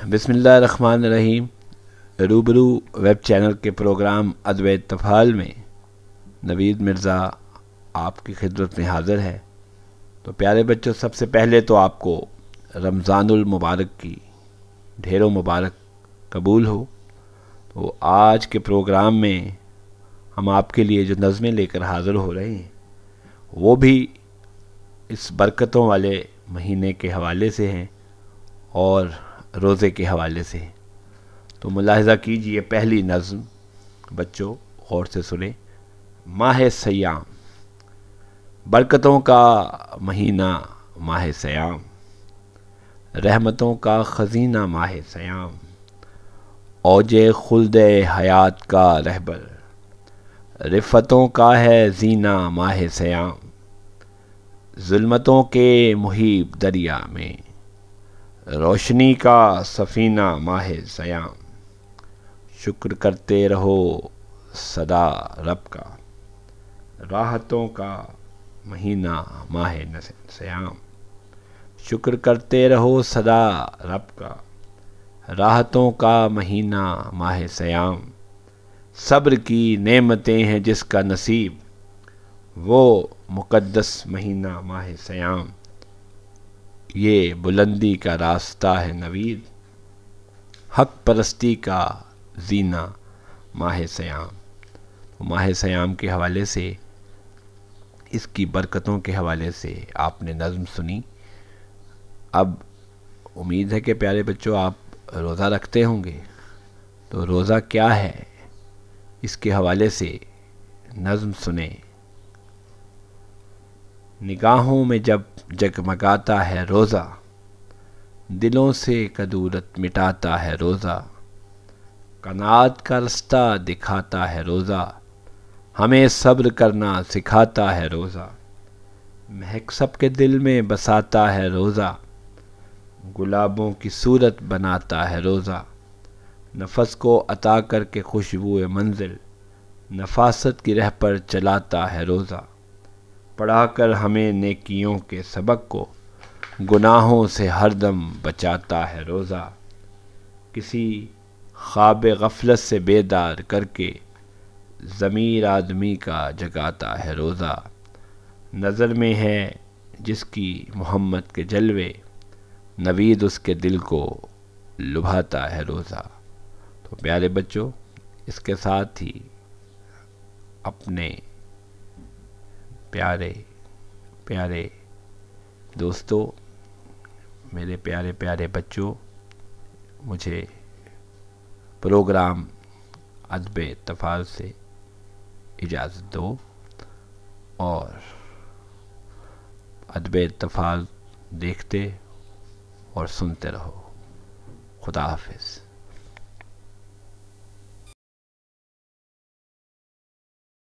بسم اللہ الرحمن الرحیم۔ روبرو ویب چینل کے پروگرام ادب طفال میں نوید مرزا آپ کی خدمت میں حاضر ہے۔ تو پیارے بچوں، سب سے پہلے تو آپ کو رمضان المبارک کی ڈھیروں مبارک قبول ہو۔ تو آج کے پروگرام میں ہم آپ کے لیے جو نظمیں لے کر حاضر ہو رہے ہیں وہ بھی اس برکتوں والے مہینے کے حوالے سے ہیں اور روزے کے حوالے سے۔ تو ملاحظہ کیجئے، پہلی نظم بچوں غور سے سنیں۔ ماہ سیام، برکتوں کا مہینہ ماہ سیام، رحمتوں کا خزینہ ماہ سیام، اوج خلد حیات کا رہبر، رفتوں کا ہے زینہ ماہ سیام، ظلمتوں کے محیط دریا میں روشنی کا سفینہ ماہ سیام، شکر کرتے رہو سدا رب کا، راحتوں کا مہینہ ماہ سیام، شکر کرتے رہو سدا رب کا، راحتوں کا مہینہ ماہ سیام، صبر کی نعمتیں ہیں جس کا نصیب، وہ مقدس مہینہ ماہ سیام، یہ بلندی کا راستہ ہے نوید، حق پرستی کا زینہ ماہ سیام۔ ماہ سیام کے حوالے سے، اس کی برکتوں کے حوالے سے آپ نے نظم سنی۔ اب امید ہے کہ پیارے بچوں آپ روزہ رکھتے ہوں گے، تو روزہ کیا ہے اس کے حوالے سے نظم سنیں۔ نگاہوں میں جب جگمگاتا ہے روزہ، دلوں سے کدورت مٹاتا ہے روزہ، قناعت کا رستہ دکھاتا ہے روزہ، ہمیں صبر کرنا سکھاتا ہے روزہ، مہک سب کے دل میں بساتا ہے روزہ، گلابوں کی صورت بناتا ہے روزہ، نفس کو عطا کر کے خوشبوئے منزل، نفاست کی راہ پر چلاتا ہے روزہ، پڑھا کر ہمیں نیکیوں کے سبق کو، گناہوں سے ہر دم بچاتا ہے روزہ، کسی خواب غفلت سے بیدار کر کے ضمیر آدمی کا جگاتا ہے روزہ، نظر میں ہے جس کی محمد کے جلوے، نوید اس کے دل کو لبھاتا ہے روزہ۔ تو پیارے بچوں، اس کے ساتھ ہی اپنے پیارے پیارے دوستو، میرے پیارے پیارے بچوں، مجھے پروگرام ادب طفال سے اجازت دو اور ادب طفال دیکھتے اور سنتے رہو۔ خدا حافظ۔